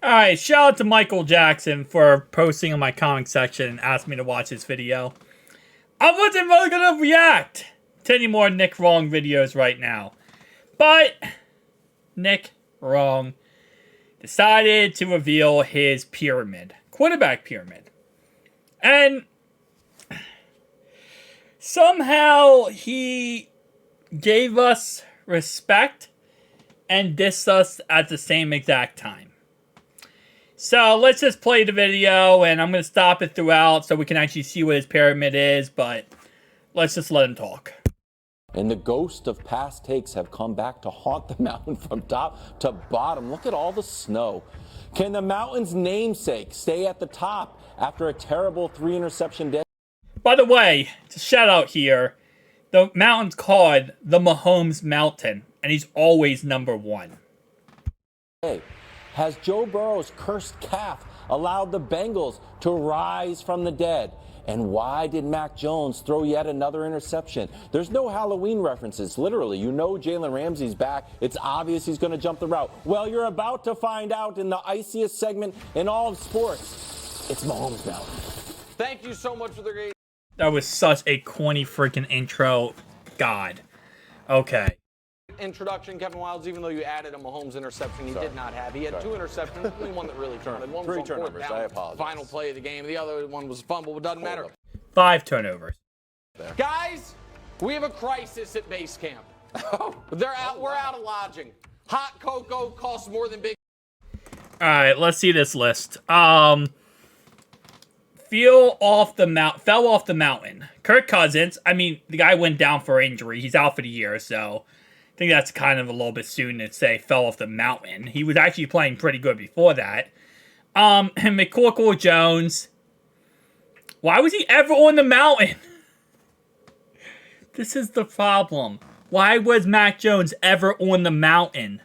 Alright, shout out to Michael Jackson for posting in my comment section and asking me to watch this video. I wasn't really gonna react to any more Nick Wrong videos right now. But Nick Wrong decided to reveal his pyramid. Quarterback pyramid. And somehow he gave us respect and dissed us at the same exact time. So let's just play the video, and I'm going to stop it throughout so we can actually see what his pyramid is, but let's just let him talk. And the ghosts of past takes have come back to haunt the mountain from top to bottom. Look at all the snow. Can the mountain's namesake stay at the top after a terrible 3-interception day? By the way, to shout out here, the mountain's called the Mahomes Mountain, and he's always #1. Hey, has Joe Burrow's cursed calf allowed the Bengals to rise from the dead? And why did Mac Jones throw yet another interception? There's no Halloween references. Literally, you know Jalen Ramsey's back. It's obvious he's going to jump the route. Well, you're about to find out in the iciest segment in all of sports. It's Mahomes Mountain. Thank you so much for the great... That was such a corny freaking intro. God. Okay. introduction, Kevin Wildes, even though you added a Mahomes interception, he did not have. He had 2 interceptions, only one that really counted. One was on 4th down, I apologize. final play of the game. The other one was a fumble, but doesn't matter. 5 turnovers. Guys, we have a crisis at base camp. We're out of lodging. Hot cocoa costs more than big. All right, let's see this list. Fell off the mountain. Kirk Cousins. I mean, the guy went down for injury. He's out for the year, so I think that's kind of a little bit soon to say fell off the mountain. He was actually playing pretty good before that. McCorkle Jones. Why was he ever on the mountain? This is the problem. Why was Mac Jones ever on the mountain?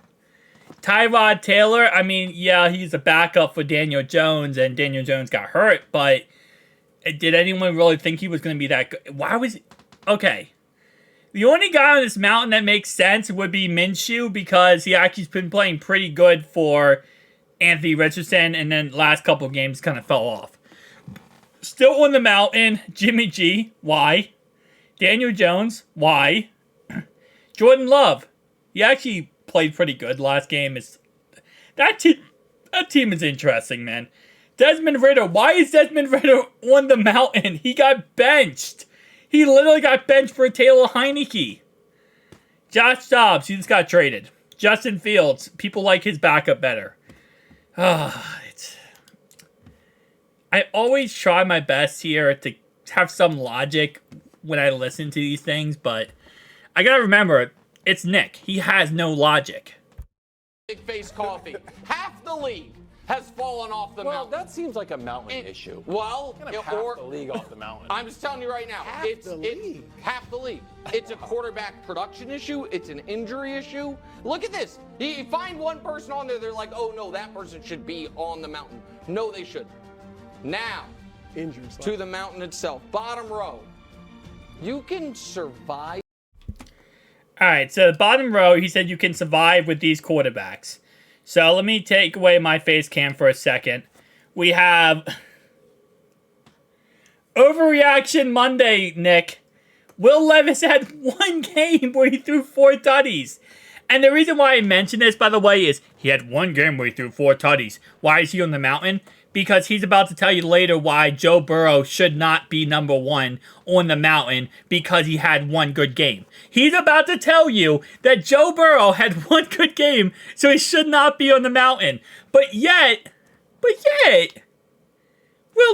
Tyrod Taylor, I mean, yeah, he's a backup for Daniel Jones, and Daniel Jones got hurt, but did anyone really think he was going to be that good? Why was he? Okay. The only guy on this mountain that makes sense would be Minshew, because he actually's been playing pretty good for Anthony Richardson, and then last couple of games kind of fell off. Still on the mountain, Jimmy G, why? Daniel Jones, why? Jordan Love, he actually played pretty good last game. That team is interesting, man. Desmond Ridder, why is Desmond Ridder on the mountain? He got benched. He literally got benched for Taylor Heineke. Josh Dobbs, he just got traded. Justin Fields, people like his backup better. I always try my best here to have some logic when I listen to these things, but I gotta remember, it's Nick. He has no logic. Big face coffee. Half the league has fallen off the mountain. That seems like a mountain issue. Well, Half the league off the mountain. I'm just telling you right now, it's half the league. It's a quarterback production issue. It's an injury issue. Look at this. You find one person on there, they're like, oh no, that person should be on the mountain. No, they shouldn't. Now, to the mountain itself. Bottom row. You can survive. All right, so the bottom row, he said you can survive with these quarterbacks. So let me take away my face cam for a second. We have Overreaction Monday, Nick. Will Levis had 1 game where he threw 4 tutties. And the reason why I mention this, by the way, is he had 1 game where he threw 4 tutties. Why is he on the mountain? Because he's about to tell you later why Joe Burrow should not be #1 on the mountain because he had 1 good game. He's about to tell you that Joe Burrow had 1 good game, so he should not be on the mountain. But yet, Will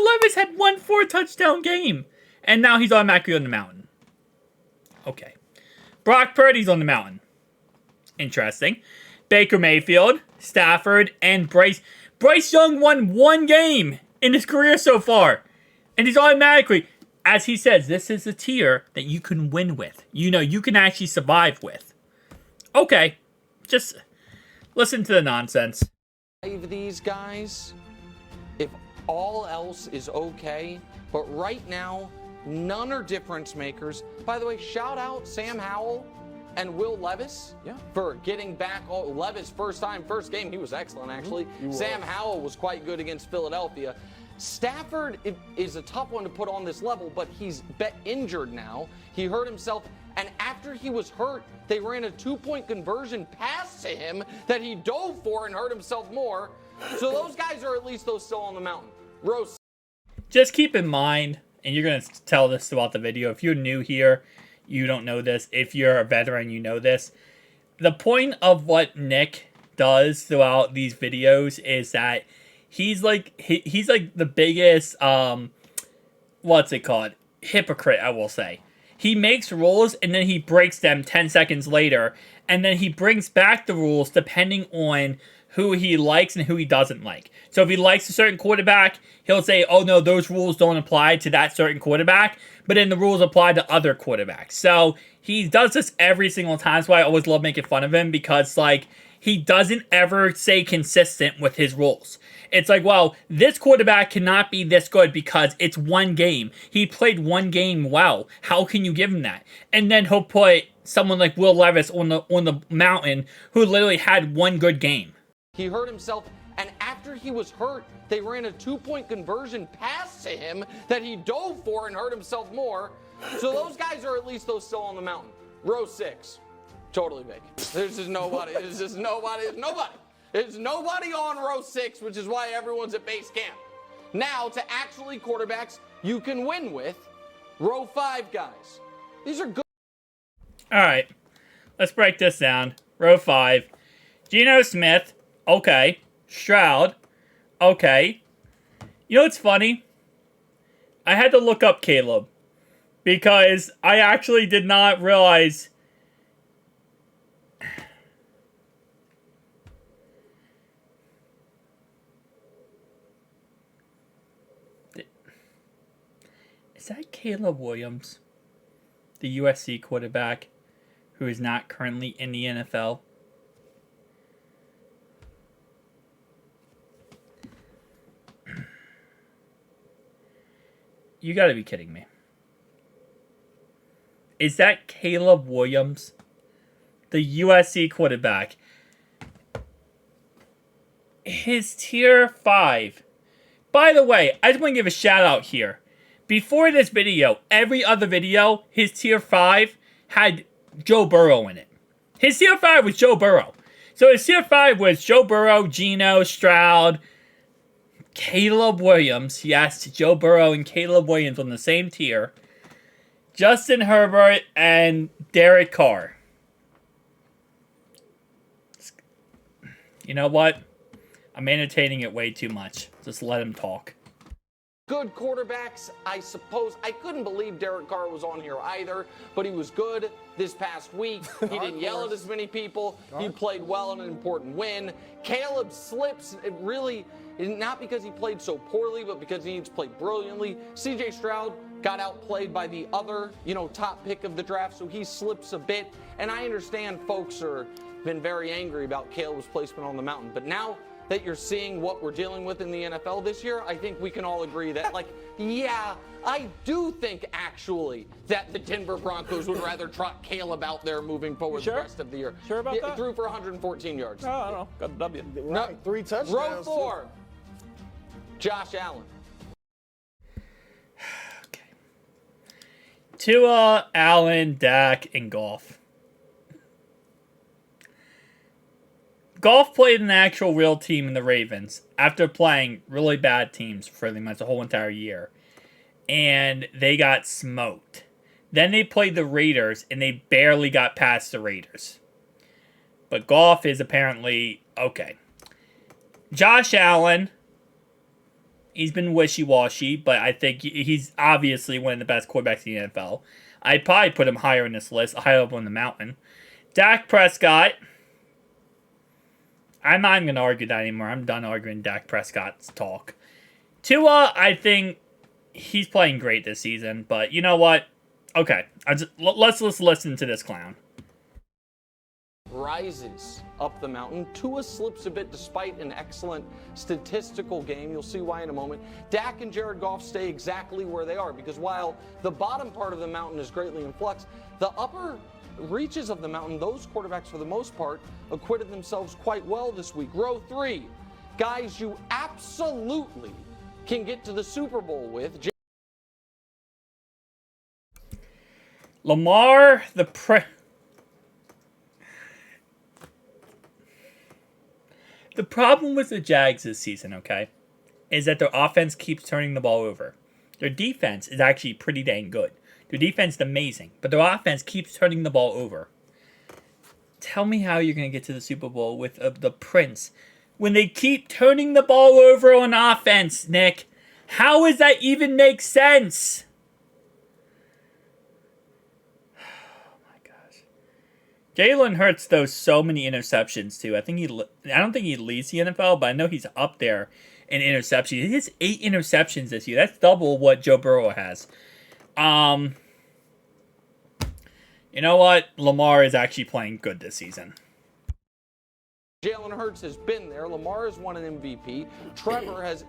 Levis had 1 4-touchdown game, and now he's automatically on the mountain. Okay. Brock Purdy's on the mountain. Interesting. Baker Mayfield, Stafford, and Bryce Young won 1 game in his career so far. And he's automatically, as he says, this is a tier that you can win with. You know, you can actually survive with. Okay. Just listen to the nonsense. These guys, if all else is okay, but right now, none are difference makers. By the way, shout out Sam Howell. and Will Levis for getting back. Levis, first game, he was excellent, actually. Sam Howell was quite good against Philadelphia. Stafford is a tough one to put on this level, but he's injured now. He hurt himself, and after he was hurt, they ran a 2-point conversion pass to him that he dove for and hurt himself more. So those guys are at least those still on the mountain. Rose. Just keep in mind, and you're going to tell this throughout the video, if you're new here, you don't know this. If you're a veteran, you know this. The point of what Nick does throughout these videos is that he's like the biggest what's it called? Hypocrite, I will say. He makes rules and then he breaks them 10 seconds later, and then he brings back the rules depending on who he likes and who he doesn't like. So if he likes a certain quarterback, he'll say, oh no, those rules don't apply to that certain quarterback, but then the rules apply to other quarterbacks. So he does this every single time. That's why I always love making fun of him, because like he doesn't ever stay consistent with his rules. It's like, well, this quarterback cannot be this good because it's one game. He played one game well. How can you give him that? And then he'll put someone like Will Levis on the mountain who literally had one good game. He hurt himself, and after he was hurt, they ran a 2-point conversion pass to him that he dove for and hurt himself more. So those guys are at least those still on the mountain. Row 6, totally vacant. There's just nobody. There's nobody on row 6, which is why everyone's at base camp. Now, to actually quarterbacks you can win with, row 5 guys. These are good. All right, let's break this down. Row 5, Geno Smith. Okay. Stroud. Okay. You know what's funny? I had to look up Caleb, because I actually did not realize is that Caleb Williams, the USC quarterback who is not currently in the NFL? You gotta be kidding me. Is that Caleb Williams, the USC quarterback? His tier 5. By the way, I just want to give a shout out here. Before this video, every other video, his tier 5 had Joe Burrow in it. His tier 5 was Joe Burrow. So his tier 5 was Joe Burrow, Geno, Stroud, Caleb Williams. Yes, Joe Burrow and Caleb Williams on the same tier. Justin Herbert and Derek Carr. You know what? I'm entertaining it way too much. Just let him talk. Good quarterbacks, I suppose. I couldn't believe Derek Carr was on here either, but he was good this past week. He didn't yell at as many people. He played well in an important win. Caleb slips, it really, not because he played so poorly, but because he needs to play brilliantly. CJ Stroud got outplayed by the other, top pick of the draft, so he slips a bit. And I understand folks are been very angry about Caleb's placement on the mountain, but now that you're seeing what we're dealing with in the NFL this year, I think we can all agree that, yeah, I do think actually that the Denver Broncos would rather trot Caleb out there moving forward the rest of the year. Sure about that? Threw for 114 yards. No, I don't know. Got a W. No, 3 touchdowns. Row 4, Josh Allen. Okay. Tua, Allen, Dak, and Goff. Goff played an actual real team in the Ravens after playing really bad teams for pretty much the whole entire year. And they got smoked. Then they played the Raiders, and they barely got past the Raiders. But Goff is apparently okay. Josh Allen, he's been wishy-washy, but I think he's obviously one of the best quarterbacks in the NFL. I'd probably put him higher in this list, higher up on the mountain. Dak Prescott, I'm not even going to argue that anymore. I'm done arguing Dak Prescott's talk. Tua, I think he's playing great this season, but you know what? Okay, let's listen to this clown. Rises up the mountain. Tua slips a bit despite an excellent statistical game. You'll see why in a moment. Dak and Jared Goff stay exactly where they are, because while the bottom part of the mountain is greatly in flux, the upper reaches of the mountain, those quarterbacks, for the most part, acquitted themselves quite well this week. Row 3, guys you absolutely can get to the Super Bowl with. Lamar, the problem with the Jags this season, okay, is that their offense keeps turning the ball over. Their defense is actually pretty dang good. Their defense is amazing, but their offense keeps turning the ball over. Tell me how you're going to get to the Super Bowl with the Prince when they keep turning the ball over on offense, Nick. How does that even make sense? Oh my gosh. Jalen Hurts throws so many interceptions too. I don't think he leads the NFL, but I know he's up there in interceptions. He has 8 interceptions this year. That's double what Joe Burrow has. You know what? Lamar is actually playing good this season. Jalen Hurts has been there. Lamar has won an MVP. Trevor has...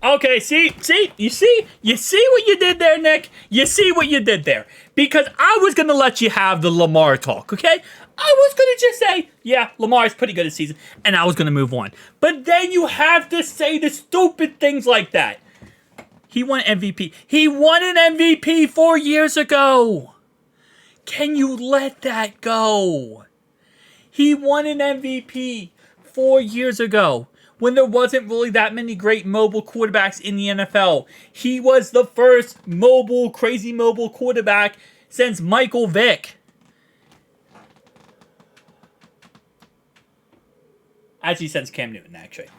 Okay, see? You see what you did there, Nick? You see what you did there? Because I was going to let you have the Lamar talk, okay? I was going to just say, yeah, Lamar is pretty good this season, and I was going to move on. But then you have to say the stupid things like that. He won MVP. He won an MVP 4 years ago. Can you let that go? He won an MVP 4 years ago when there wasn't really that many great mobile quarterbacks in the NFL. He was the first crazy mobile quarterback since Michael Vick. Actually, since Cam Newton, actually.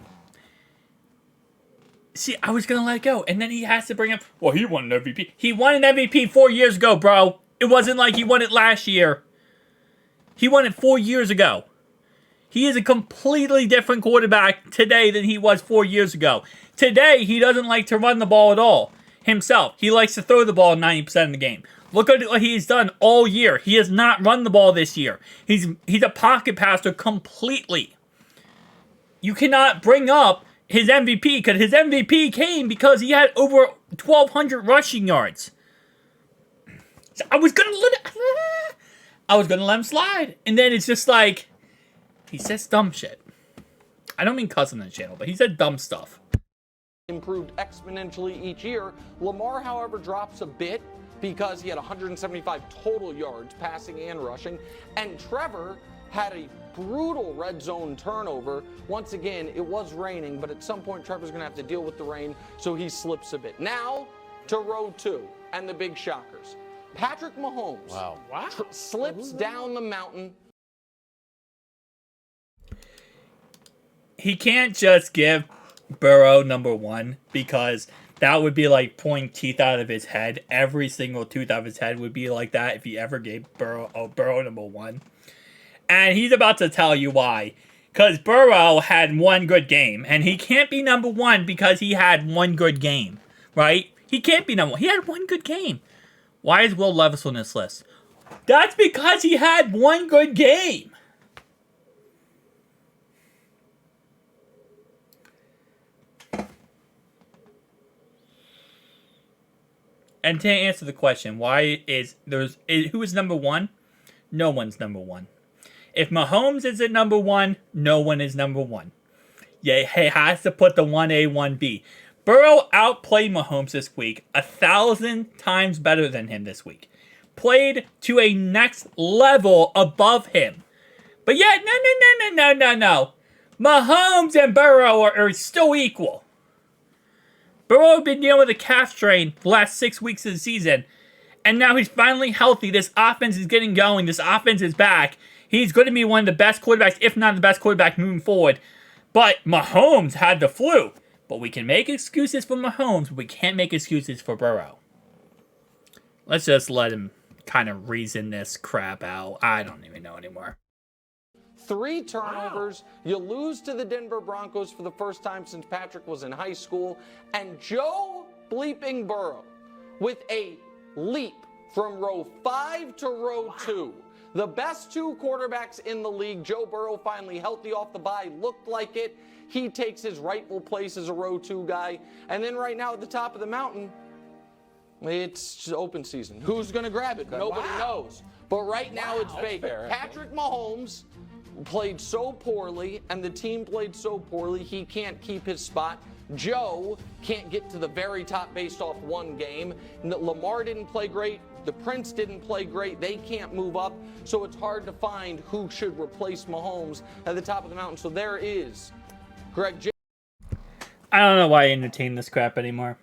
See, I was going to let it go. And then he has to bring up, well, he won an MVP. He won an MVP 4 years ago, bro. It wasn't like he won it last year. He won it 4 years ago. He is a completely different quarterback today than he was 4 years ago. Today, he doesn't like to run the ball at all himself. He likes to throw the ball 90% of the game. Look at what he's done all year. He has not run the ball this year. He's a pocket passer completely. You cannot bring up his MVP because his MVP came because he had over 1,200 rushing yards. So I was gonna let him slide, and then it's just like he says dumb shit. I don't mean cuss on the channel, but he said dumb stuff. Improved exponentially each year. Lamar, however, drops a bit because he had 175 total yards, passing and rushing, and Trevor had a brutal red zone turnover. Once again, it was raining, but at some point Trevor's going to have to deal with the rain, so he slips a bit. Now to row 2 and the big shockers. Patrick Mahomes slips down the mountain. He can't just give Burrow number 1 because that would be like pulling teeth out of his head. Every single tooth out of his head would be like that if he ever gave Burrow number 1. And he's about to tell you why. Because Burrow had one good game, and he can't be number 1 because he had one good game, right? He can't be number 1. He had one good game. Why is Will Levis on this list? That's because he had one good game. And to answer the question, who is number 1? No one's number 1. If Mahomes isn't number 1, no one is number 1. Yeah, he has to put the 1A, 1B. Burrow outplayed Mahomes this week 1,000 times better than him this week. Played to a next level above him. But yet, no. Mahomes and Burrow are still equal. Burrow had been dealing with a calf strain the last 6 weeks of the season. And now he's finally healthy. This offense is getting going. This offense is back. He's going to be one of the best quarterbacks, if not the best quarterback moving forward. But Mahomes had the flu. But we can make excuses for Mahomes, but we can't make excuses for Burrow. Let's just let him kind of reason this crap out. I don't even know anymore. 3 turnovers. Wow. You lose to the Denver Broncos for the first time since Patrick was in high school. And Joe bleeping Burrow with a leap from row 5 to row 2. The best 2 quarterbacks in the league. Joe Burrow finally healthy off the bye. Looked like it. He takes his rightful place as a row 2 guy. And then right now at the top of the mountain, It's just open season. Who's going to grab it? Nobody knows. But right now it's vacant. Patrick Mahomes played so poorly, and the team played so poorly, he can't keep his spot. Joe can't get to the very top based off one game. Lamar didn't play great. The Prince didn't play great. They can't move up. So it's hard to find who should replace Mahomes at the top of the mountain. So there is Greg J. I don't know why I entertain this crap anymore.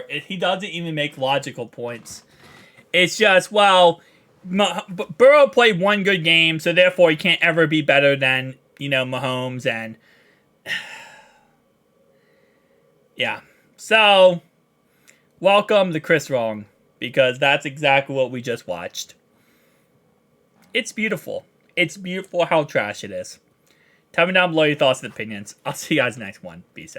He doesn't even make logical points. It's just, well, Burrow played one good game, so therefore he can't ever be better than, Mahomes. And yeah. So, welcome to Chris Wrong, because that's exactly what we just watched. It's beautiful. It's beautiful how trash it is. Tell me down below your thoughts and opinions. I'll see you guys next one. Peace out.